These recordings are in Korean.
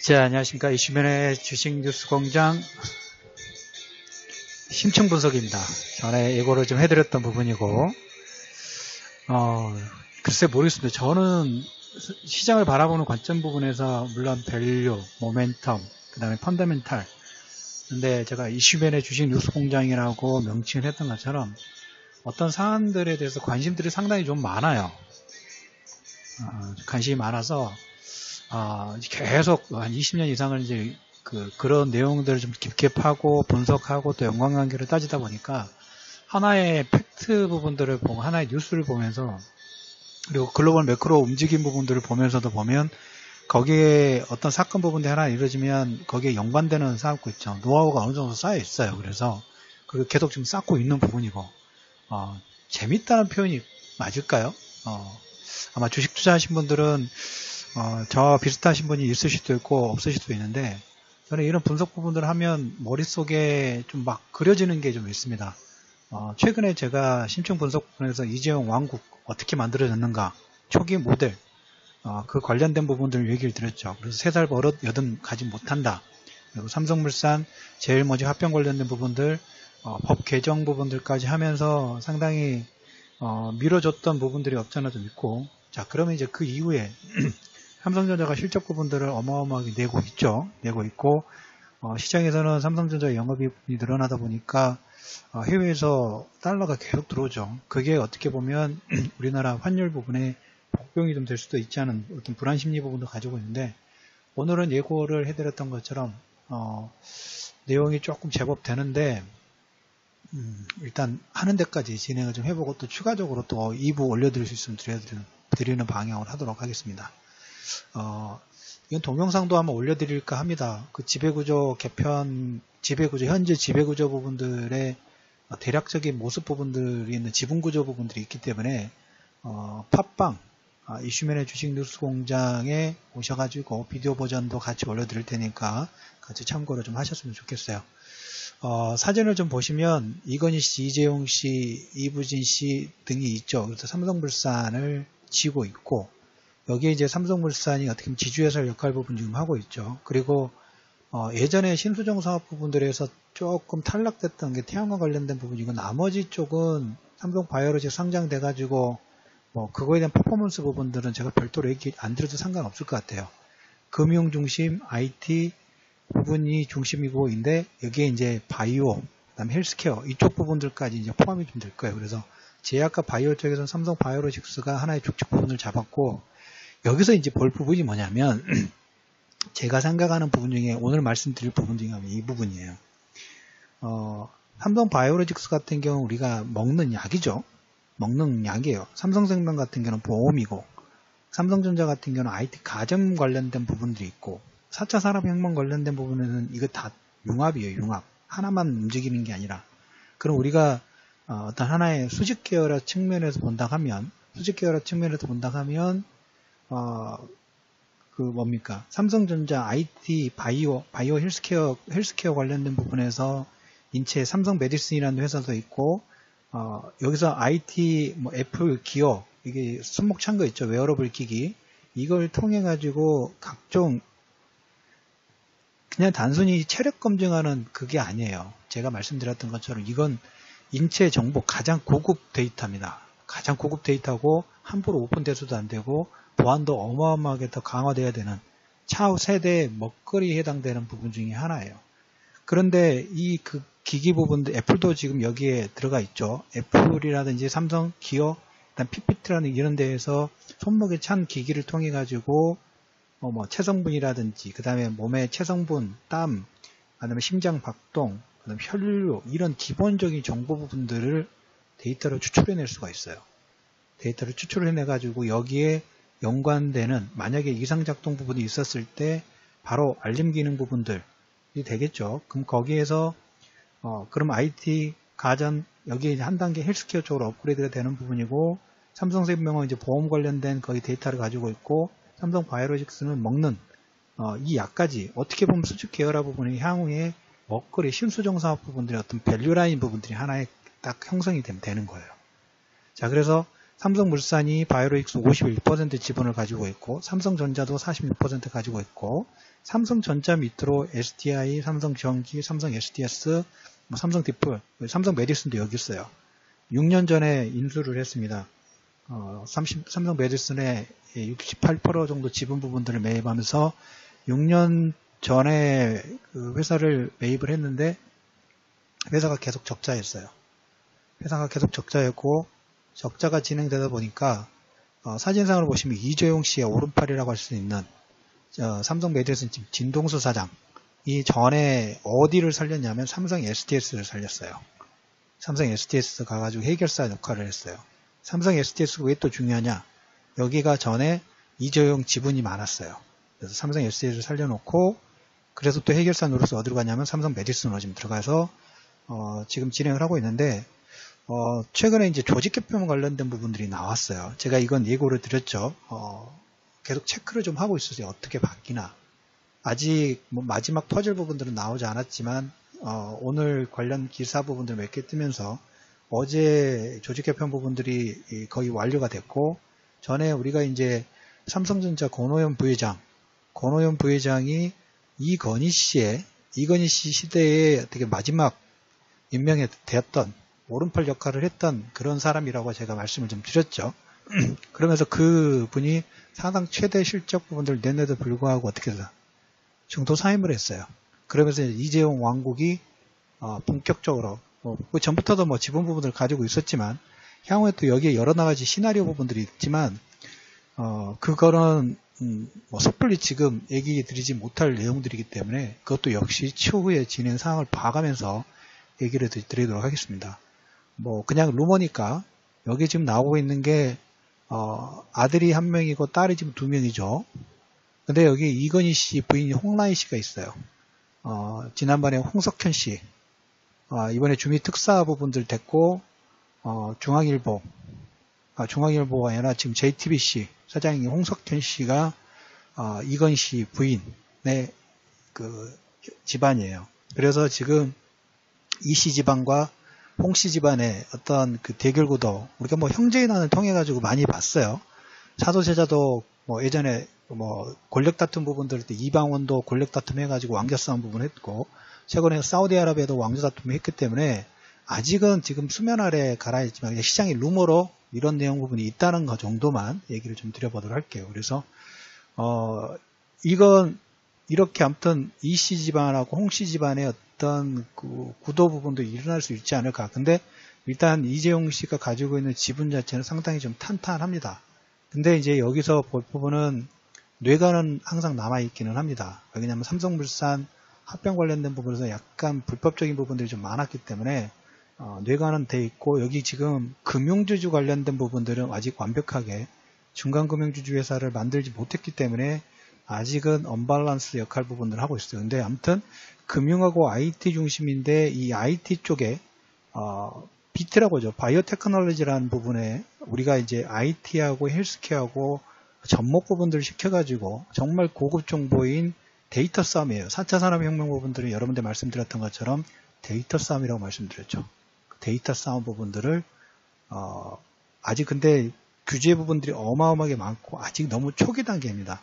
자, 안녕하십니까. 이슈면의 주식 뉴스 공장 심층 분석입니다. 전에 예고를 좀 해드렸던 부분이고, 글쎄 모르겠습니다. 저는 시장을 바라보는 관점 부분에서 물론 밸류, 모멘텀, 그 다음에 펀더멘탈. 근데 제가 이슈면의 주식 뉴스 공장이라고 명칭을 했던 것처럼 어떤 사안들에 대해서 관심들이 상당히 좀 많아요. 관심이 많아서 계속 한 20년 이상을 이제 그런 내용들을 좀 깊게 파고 분석하고 또 연관관계를 따지다 보니까 하나의 팩트 부분들을 보고 하나의 뉴스를 보면서 그리고 글로벌 매크로 움직임 부분들을 보면서도 보면 거기에 어떤 사건 부분이 하나 이루어지면 거기에 연관되는 쌓고 있죠. 노하우가 어느 정도 쌓여 있어요. 그래서 그걸 계속 지금 쌓고 있는 부분이고 재밌다는 표현이 맞을까요? 아마 주식 투자하신 분들은 저와 비슷하신 분이 있을 수도 있고 없을 수도 있는데 저는 이런 분석 부분들을 하면 머릿속에 좀 막 그려지는 게 좀 있습니다. 최근에 제가 심층 분석 부분에서 이재용 왕국 어떻게 만들어졌는가 초기 모델 그 관련된 부분들을 얘기를 드렸죠. 그래서 3살 버릇 여든 가지 못한다. 그리고 삼성물산 제일모직 합병 관련된 부분들 법 개정 부분들까지 하면서 상당히 미뤄졌던 부분들이 없잖아 좀 있고 자 그러면 이제 그 이후에 삼성전자가 실적 부분들을 어마어마하게 내고 있죠. 내고 있고 시장에서는 삼성전자 영업이익이 늘어나다 보니까 해외에서 달러가 계속 들어오죠. 그게 어떻게 보면 우리나라 환율 부분에 복병이 좀 될 수도 있지 않은 어떤 불안 심리 부분도 가지고 있는데 오늘은 예고를 해드렸던 것처럼 내용이 조금 제법 되는데 일단 하는 데까지 진행을 좀 해보고 또 추가적으로 또 2부 올려드릴 수 있으면 드리는 방향으로 하도록 하겠습니다. 이건 동영상도 한번 올려드릴까 합니다. 그 지배구조 개편, 현재 지배구조 부분들의 대략적인 모습 부분들이 있는 지분구조 부분들이 있기 때문에, 팟빵, 이슈면의 주식 뉴스 공장에 오셔가지고 비디오 버전도 같이 올려드릴 테니까 같이 참고를 좀 하셨으면 좋겠어요. 사진을 좀 보시면 이건희 씨, 이재용 씨, 이부진 씨 등이 있죠. 그래서 삼성물산을 지고 있고, 여기에 이제 삼성물산이 어떻게 보면 지주회사 역할 부분 지금 하고 있죠. 그리고 예전에 신수정 사업 부분들에서 조금 탈락됐던 게 태양광 관련된 부분이고 나머지 쪽은 삼성바이오로직 상장돼가지고 그거에 대한 퍼포먼스 부분들은 제가 별도로 얘기 안 드려도 상관없을 것 같아요. 금융 중심, IT 부분이 중심이고인데 여기에 이제 바이오, 그다음에 헬스케어 이쪽 부분들까지 이제 포함이 좀 될 거예요. 그래서 제약과 바이오 쪽에서는 삼성바이오로직스가 하나의 축적 부분을 잡았고 여기서 이제 볼 부분이 뭐냐면 제가 생각하는 부분 중에 오늘 말씀드릴 부분 중에 이 부분이에요. 삼성바이오로직스 같은 경우는 우리가 먹는 약이죠. 먹는 약이에요. 삼성생명 같은 경우는 보험이고 삼성전자 같은 경우는 IT 가전 관련된 부분들이 있고 4차 산업혁명 관련된 부분에는 이거 다 융합이에요. 융합. 하나만 움직이는 게 아니라 그럼 우리가 어떤 하나의 수직 계열화 측면에서 본다 하면 삼성전자 IT 바이오 헬스케어 관련된 부분에서 인체 삼성 메디슨이라는 회사도 있고 여기서 IT 애플 기어 이게 손목 찬 거 있죠. 웨어러블 기기 이걸 통해 가지고 각종 그냥 단순히 체력 검증하는 그게 아니에요. 제가 말씀드렸던 것처럼 이건 인체 정보 가장 고급 데이터입니다. 가장 고급 데이터고 함부로 오픈돼서도 안 되고 보안도 어마어마하게 더 강화돼야 되는 차후 세대의 먹거리에 해당되는 부분 중에 하나예요. 그런데 이 기기 부분도 애플도 지금 여기에 들어가 있죠. 애플이라든지 삼성, 기어, 그다음 PPT라는 이런 데에서 손목에 찬 기기를 통해 가지고 체성분이라든지 그 다음에 몸의 체성분, 땀, 그 다음에 심장 박동, 그 다음에 혈류 이런 기본적인 정보 부분들을 데이터로 추출해낼 수가 있어요. 데이터를 추출해내 가지고 여기에 연관되는 만약에 이상작동 부분이 있었을 때 바로 알림 기능 부분들이 되겠죠. 그럼 거기에서 그럼 IT 가전 여기에 한 단계 헬스케어 쪽으로 업그레이드가 되는 부분이고 삼성생명은 이제 보험 관련된 거기 데이터를 가지고 있고 삼성바이오로직스는 먹는 이 약까지 어떻게 보면 수직 계열화 부분이 향후에 먹거리 신수정 사업 부분들의 어떤 밸류라인 부분들이 하나의 딱 형성이 되는 거예요. 자, 그래서 삼성물산이 바이오로직스 51% 지분을 가지고 있고 삼성전자도 46% 가지고 있고 삼성전자 밑으로 SDI, 삼성전기, 삼성 SDS, 삼성 디플, 삼성 메디슨도 여기 있어요. 6년 전에 인수를 했습니다. 삼성 메디슨의 68% 정도 지분 부분들을 매입하면서 6년 전에 그 회사를 매입을 했는데 회사가 계속 적자였어요. 회사가 계속 적자였고 적자가 진행되다 보니까 사진상으로 보시면 이재용 씨의 오른팔이라고 할 수 있는 삼성 메디슨 진동수 사장이 전에 어디를 살렸냐면 삼성 SDS를 살렸어요. 삼성 SDS 가가지고 해결사 역할을 했어요. 삼성 SDS가 왜 또 중요하냐? 여기가 전에 이재용 지분이 많았어요. 그래서 삼성 SDS를 살려놓고 그래서 또 해결사 노릇을 어디로 가냐면 삼성 메디슨으로 지금 들어가서 지금 진행을 하고 있는데 최근에 이제 조직 개편 관련된 부분들이 나왔어요. 제가 이건 예고를 드렸죠. 계속 체크를 좀 하고 있었어요. 어떻게 바뀌나. 아직 뭐 마지막 퍼즐 부분들은 나오지 않았지만 오늘 관련 기사 부분들 몇 개 뜨면서 어제 조직 개편 부분들이 거의 완료가 됐고 전에 우리가 이제 삼성전자 권오현 부회장이 이건희 씨 시대에 어떻게 마지막 임명이 되었던 오른팔 역할을 했던 그런 사람이라고 제가 말씀을 좀 드렸죠. 그러면서 그 분이 사상 최대 실적 부분들을 냈는데도 불구하고 어떻게 해서 중도 사임을 했어요. 그러면서 이재용 왕국이 본격적으로 그 전부터도 뭐 지분 부분들을 가지고 있었지만 향후에 또 여기에 여러 가지 시나리오 부분들이 있지만 그거는 뭐 섣불리 지금 얘기 드리지 못할 내용들이기 때문에 그것도 역시 추후에 진행 상황을 봐가면서 얘기를 드리도록 하겠습니다. 뭐 그냥 루머니까 여기 지금 나오고 있는 게 아들이 한 명이고 딸이 지금 2명이죠. 근데 여기 이건희 씨 부인이 홍라희 씨가 있어요. 지난번에 홍석현 씨, 이번에 주미 특사 부분들 됐고 중앙일보가 아니라 지금 JTBC 사장인 홍석현 씨가 이건희 씨 부인의 그 집안이에요. 그래서 지금 이 씨 집안과 홍 씨 집안의 어떤 그 대결 구도 우리가 뭐 형제인환을 통해 가지고 많이 봤어요. 사도세자도 뭐 예전에 뭐 권력 다툼 부분들 때 이방원도 권력 다툼 해가지고 왕자 싸움 부분 했고 최근에 사우디아라비아도 왕자 다툼 했기 때문에 아직은 지금 수면 아래 가라앉지만 시장의 루머로 이런 내용 부분이 있다는 것 정도만 얘기를 좀 드려보도록 할게요. 그래서 이건 이렇게 아무튼 이 씨 집안하고 홍 씨 집안의 어떤 그 구도 부분도 일어날 수 있지 않을까. 근데 일단 이재용 씨가 가지고 있는 지분 자체는 상당히 좀 탄탄합니다. 근데 이제 여기서 볼 부분은 뇌관은 항상 남아있기는 합니다. 왜냐하면 삼성물산 합병 관련된 부분에서 약간 불법적인 부분들이 좀 많았기 때문에 뇌관은 돼 있고 여기 지금 금융주주 관련된 부분들은 아직 완벽하게 중간금융주주 회사를 만들지 못했기 때문에 아직은 언밸런스 역할 부분을 하고 있어요. 근데 아무튼 금융하고 IT 중심인데 이 IT 쪽에 BT라고 하죠. 바이오테크놀로지라는 부분에 우리가 이제 IT하고 헬스케어하고 접목 부분들을 시켜가지고 정말 고급 정보인 데이터 싸움이에요. 4차 산업혁명 부분들은 여러분들 말씀드렸던 것처럼 데이터 싸움이라고 말씀드렸죠. 데이터 싸움 부분들을 아직 근데 규제 부분들이 어마어마하게 많고 아직 너무 초기 단계입니다.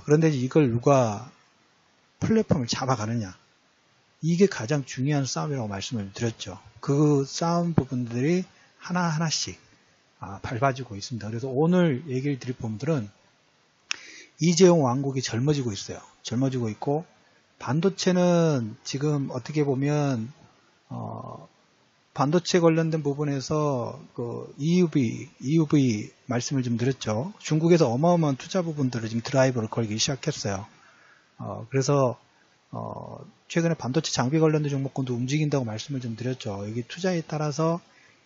그런데 이걸 누가 플랫폼을 잡아가느냐 이게 가장 중요한 싸움이라고 말씀을 드렸죠. 그 싸움 부분들이 하나하나씩 밟아지고 있습니다. 그래서 오늘 얘기를 드릴 부분들은 이재용 왕국이 젊어지고 있어요. 젊어지고 있고 반도체는 지금 어떻게 보면 반도체 관련된 부분에서 그 EUV 말씀을 좀 드렸죠. 중국에서 어마어마한 투자 부분들을 지금 드라이버를 걸기 시작했어요. 그래서 최근에 반도체 장비 관련된 종목군도 움직인다고 말씀을 좀 드렸죠. 여기 투자에 따라서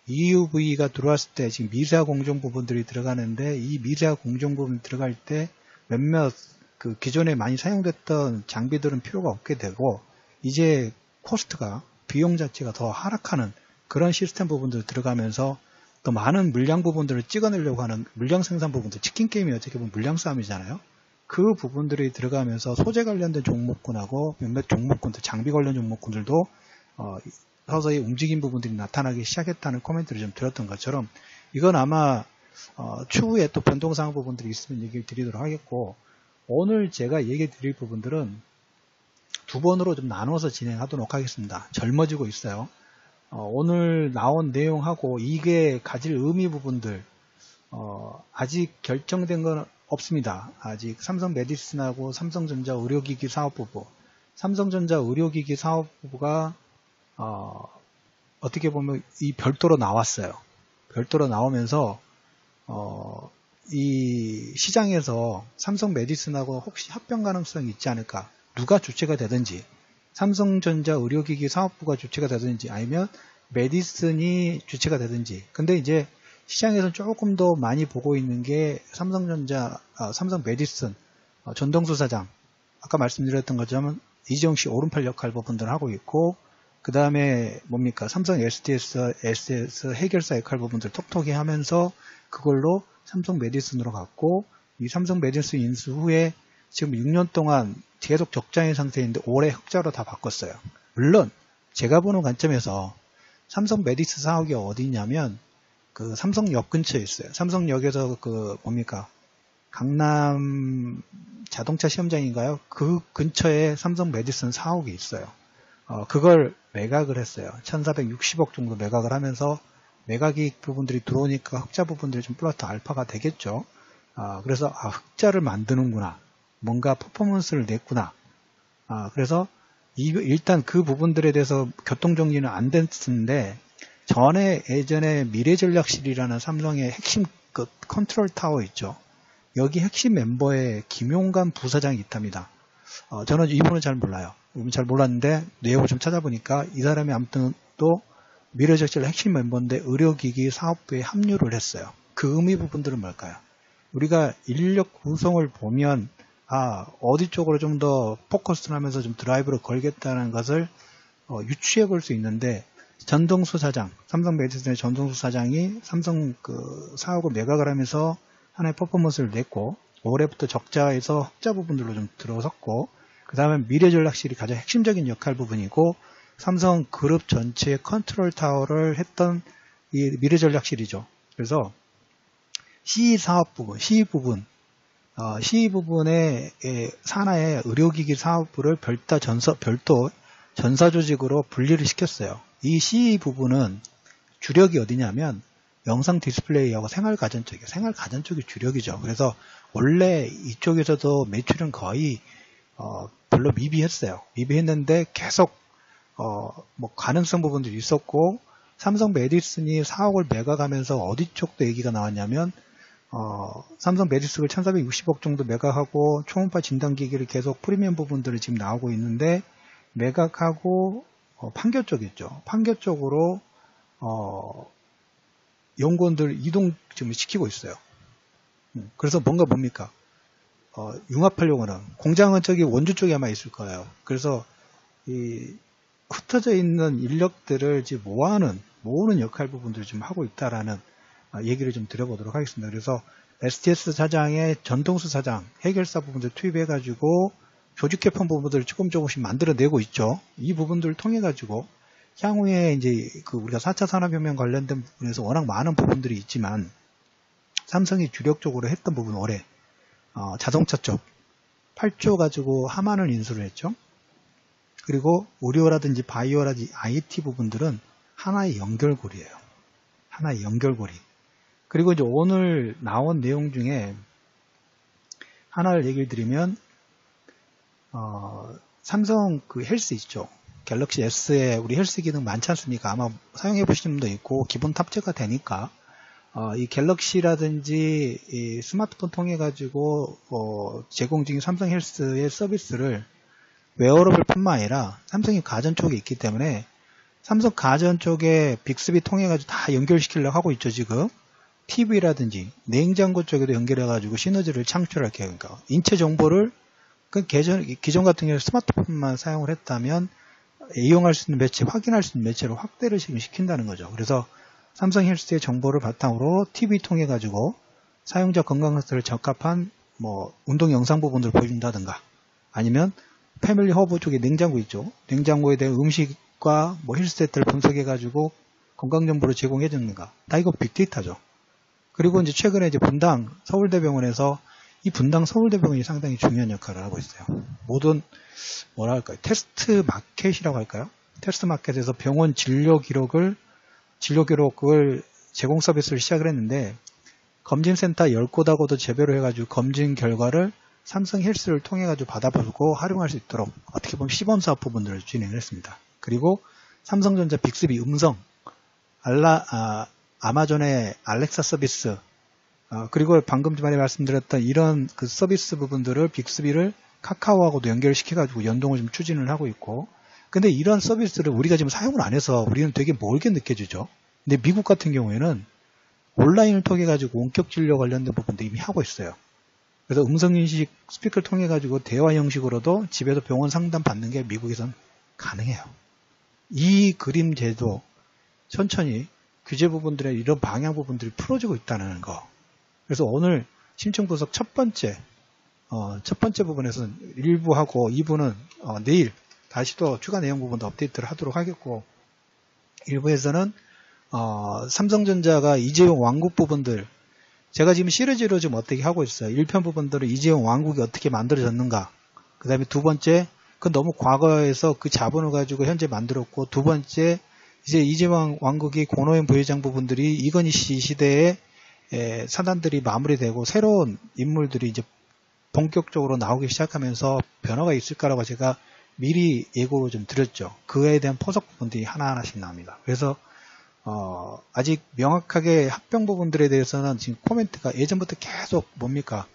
EUV가 들어왔을 때 지금 미세화 공정 부분들이 들어가는데 이 미세화 공정 부분 들어갈 때 몇몇 그 기존에 많이 사용됐던 장비들은 필요가 없게 되고 이제 코스트가 비용 자체가 더 하락하는 그런 시스템 부분들 들어가면서 또 많은 물량 부분들을 찍어내려고 하는 물량 생산 부분들 치킨 게임이 어떻게 보면 물량 싸움이잖아요. 그 부분들이 들어가면서 소재 관련된 종목군하고 몇몇 종목군들 장비 관련 종목군들도 서서히 움직인 부분들이 나타나기 시작했다는 코멘트를 좀 드렸던 것처럼 이건 아마 추후에 또 변동사항 부분들이 있으면 얘기를 드리도록 하겠고, 오늘 제가 얘기 드릴 부분들은 두 번으로 좀 나눠서 진행하도록 하겠습니다. 젊어지고 있어요. 오늘 나온 내용하고 이게 가질 의미 부분들, 아직 결정된 건 없습니다. 아직 삼성 메디슨하고 삼성전자 의료기기 사업부부, 삼성전자 의료기기 사업부부가 어떻게 보면 이 별도로 나왔어요. 별도로 나오면서 이 시장에서 삼성 메디슨하고 혹시 합병 가능성이 있지 않을까, 누가 주체가 되든지 삼성전자 의료기기 사업부가 주체가 되든지 아니면 메디슨이 주체가 되든지. 근데 이제 시장에서는 조금 더 많이 보고 있는 게 삼성 메디슨 전동수 사장, 아까 말씀드렸던 것처럼 이재용 씨 오른팔 역할 부분들을 하고 있고, 그 다음에 뭡니까, 삼성 SDS 해결사 역할 부분들 톡톡히 하면서 그걸로 삼성 메디슨으로 갔고, 이 삼성 메디슨 인수 후에 지금 6년 동안 계속 적자인 상태인데 올해 흑자로 다 바꿨어요. 물론 제가 보는 관점에서 삼성 메디슨 사옥이 어디 있냐면 그 삼성역 근처에 있어요. 삼성역에서 그 뭡니까, 강남 자동차 시험장인가요? 그 근처에 삼성 메디슨 사옥이 있어요. 그걸 매각을 했어요. 1460억 정도 매각을 하면서 매각이익 부분들이 들어오니까 흑자 부분들이 좀 플러스 알파가 되겠죠. 그래서 흑자를 만드는구나, 뭔가 퍼포먼스를 냈구나. 그래서 일단 그 부분들에 대해서 교통정리는 안 됐는데, 전에 예전에 미래전략실이라는 삼성의 핵심 그 컨트롤 타워 있죠. 여기 핵심 멤버에 김용관 부사장이 있답니다. 저는 이분은 잘 몰라요. 이분 잘 몰랐는데 내용을 좀 찾아보니까 이 사람이 아무튼 또 미래전략실 핵심 멤버인데 의료기기 사업부에 합류를 했어요. 그 의미 부분들은 뭘까요? 우리가 인력 구성을 보면 어디 쪽으로 좀 더 포커스를 하면서 좀 드라이브를 걸겠다는 것을 유추해 볼 수 있는데, 전동수 사장, 삼성 메디슨의 전동수 사장이 삼성 그 사업을 매각을 하면서 하나의 퍼포먼스를 냈고, 올해부터 적자에서 흑자 부분들로 좀 들어섰고, 그 다음에 미래전략실이 가장 핵심적인 역할 부분이고, 삼성 그룹 전체의 컨트롤 타워를 했던 이 미래전략실이죠. 그래서 CE 사업 부분, CE 부분의 산하의 의료기기 사업부를 별도 전사조직으로 분리를 시켰어요. 이 CE 부분은 주력이 어디냐면 영상 디스플레이하고 생활가전 쪽이 주력이죠. 그래서 원래 이쪽에서도 매출은 거의 별로 미비했어요. 미비했는데 계속 뭐 가능성 부분들이 있었고, 삼성 메디슨이 사옥을 매각하면서 어디 쪽도 얘기가 나왔냐면 삼성 메디슨을 1460억 정도 매각하고 초음파 진단기기를 계속 프리미엄 부분들을 지금 나오고 있는데, 매각하고 판교 쪽 있죠. 판교 쪽으로 연구원들 이동 지금 시키고 있어요. 그래서 뭡니까? 융합하려고는 공장은 저기 원주 쪽에 아마 있을 거예요. 그래서 이 흩어져 있는 인력들을 지금 모으는 역할 부분들을 좀 하고 있다라는 얘기를 좀 드려보도록 하겠습니다. 그래서 SDS 사장의 전동수 사장 해결사 부분들 투입해가지고 조직 개편 부분들을 조금씩 만들어내고 있죠. 이 부분들을 통해가지고 향후에 이제 그 우리가 4차 산업혁명 관련된 부분에서 워낙 많은 부분들이 있지만, 삼성이 주력적으로 했던 부분 올해 자동차 쪽 8조 가지고 하만을 인수를 했죠. 그리고 의료라든지 바이오라든지 IT 부분들은 하나의 연결고리예요. 하나의 연결고리. 그리고 이제 오늘 나온 내용 중에 하나를 얘기를 드리면, 삼성 그 헬스 있죠. 갤럭시 S에 우리 헬스 기능 많지 않습니까? 아마 사용해 보시는 분도 있고 기본 탑재가 되니까 이 갤럭시라든지 이 스마트폰 통해 가지고 제공 중인 삼성 헬스의 서비스를 웨어러블 뿐만 아니라 삼성이 가전 쪽에 있기 때문에 삼성 가전 쪽에 빅스비 통해 가지고 다 연결시키려고 하고 있죠. 지금 TV라든지 냉장고 쪽에도 연결해 가지고 시너지를 창출할게요. 그러니까 인체 정보를 기존 같은 경우 스마트폰만 사용을 했다면 이용할 수 있는 매체, 확인할 수 있는 매체로 확대를 지금 시킨다는 거죠. 그래서 삼성 헬스의 정보를 바탕으로 TV 통해 가지고 사용자 건강 상태를 적합한 뭐 운동 영상 부분들을 보여준다든가, 아니면 패밀리 허브 쪽에 냉장고 있죠. 냉장고에 대한 음식과 뭐 헬스 세트를 분석해 가지고 건강 정보를 제공해 주는가. 다 이거 빅데이터죠. 그리고 이제 최근에 이제 분당 서울대병원에서 이 분당 서울대병원이 상당히 중요한 역할을 하고 있어요. 모든 뭐라 할까요? 테스트 마켓이라고 할까요? 테스트 마켓에서 병원 진료 기록을 제공 서비스를 시작을 했는데 검진센터 10곳하고도 재배로 해가지고 검진 결과를 삼성 헬스를 통해 가지고 받아보고 활용할 수 있도록 어떻게 보면 시범사업 부분들을 진행을 했습니다. 그리고 삼성전자 빅스비 음성, 아마존의 알렉사 서비스, 그리고 방금 전에 말씀드렸던 이런 그 서비스 부분들을 빅스비를 카카오하고도 연결시켜가지고 연동을 좀 추진을 하고 있고, 근데 이런 서비스를 우리가 지금 사용을 안 해서 우리는 되게 멀게 느껴지죠. 근데 미국 같은 경우에는 온라인을 통해 가지고 원격 진료 관련된 부분도 이미 하고 있어요. 그래서 음성인식 스피커를 통해 가지고 대화 형식으로도 집에서 병원 상담 받는 게 미국에선 가능해요. 이 그림제도 천천히 규제 부분들의 이런 방향 부분들이 풀어지고 있다는 거. 그래서 오늘 심층 분석 첫 번째 부분에서는 1부하고 2부는 내일 다시 또 추가 내용 부분도 업데이트를 하도록 하겠고, 1부에서는 삼성전자가 이재용 왕국 부분들, 제가 지금 시리즈로 좀 어떻게 하고 있어요. 1편 부분들은 이재용 왕국이 어떻게 만들어졌는가, 그 다음에 두 번째, 그건 너무 과거에서 그 자본을 가지고 현재 만들었고, 두 번째, 이제 이재용 왕국이 고노현 부회장 부분들이 이건희 씨 시대에 사단들이 마무리되고 새로운 인물들이 이제 본격적으로 나오기 시작하면서 변화가 있을까라고 제가 미리 예고로 좀 드렸죠. 그에 대한 포석 부분들이 하나하나씩 나옵니다. 그래서 아직 명확하게 합병 부분들에 대해서는 지금 코멘트가 예전부터 계속 뭡니까?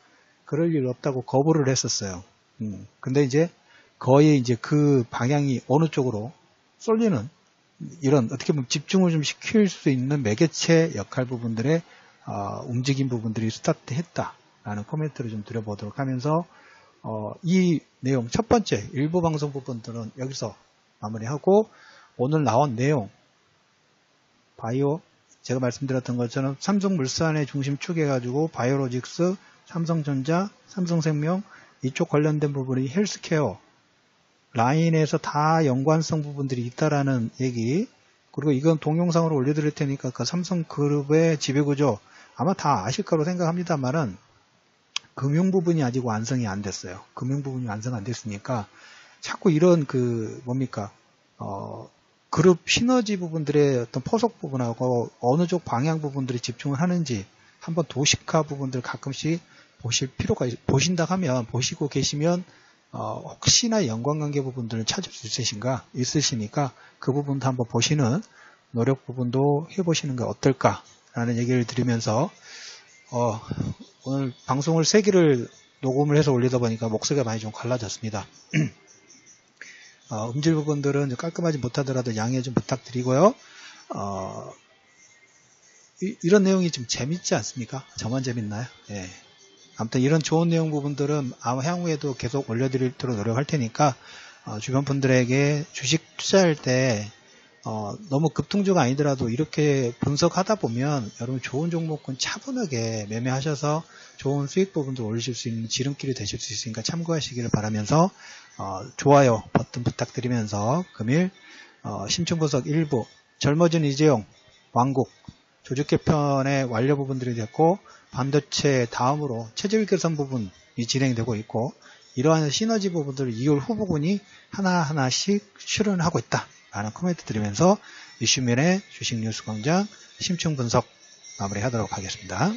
그럴 일 없다고 거부를 했었어요. 근데 이제 거의 이제 그 방향이 어느 쪽으로 쏠리는 이런 어떻게 보면 집중을 좀 시킬 수 있는 매개체 역할 부분들의 움직임 부분들이 스타트했다라는 코멘트를 좀 드려보도록 하면서 이 내용 첫 번째 일부 방송 부분들은 여기서 마무리하고, 오늘 나온 내용 바이오, 제가 말씀드렸던 것처럼 삼성물산의 중심축 해가지고 바이오로직스, 삼성전자, 삼성생명 이쪽 관련된 부분이 헬스케어 라인에서 다 연관성 부분들이 있다라는 얘기, 그리고 이건 동영상으로 올려드릴 테니까 그 삼성그룹의 지배구조 아마 다 아실 거로 생각합니다만은 금융 부분이 아직 완성이 안 됐어요. 금융 부분이 완성 안 됐으니까 자꾸 이런 그룹 시너지 부분들의 어떤 포석 부분하고 어느 쪽 방향 부분들이 집중을 하는지 한번 도식화 부분들 가끔씩 보실 필요가 보신다 하면 보시고 계시면 혹시나 연관관계 부분들을 찾을 수 있으시니까 그 부분도 한번 보시는 노력 부분도 해보시는 게 어떨까라는 얘기를 드리면서 오늘 방송을 3개를 녹음을 해서 올리다 보니까 목소리가 많이 좀 갈라졌습니다. 음질 부분들은 깔끔하지 못하더라도 양해 좀 부탁드리고요. 이런 내용이 좀 재밌지 않습니까? 저만 재밌나요? 예. 아무튼 이런 좋은 내용 부분들은 아마 향후에도 계속 올려드리도록 노력할 테니까 주변 분들에게 주식 투자할 때 너무 급등주가 아니더라도 이렇게 분석하다 보면 여러분 좋은 종목은 차분하게 매매하셔서 좋은 수익 부분도 올리실 수 있는 지름길이 되실 수 있으니까 참고하시기를 바라면서 좋아요 버튼 부탁드리면서 금일 심층분석 1부 젊어진 이재용 왕국 조직 개편의 완료 부분들이 됐고, 반도체 다음으로 체질 개선 부분이 진행되고 있고, 이러한 시너지 부분들을 2월 후보군이 하나하나씩 실현하고 있다라는 코멘트 드리면서 이슈면의 주식 뉴스 광장 심층 분석 마무리하도록 하겠습니다.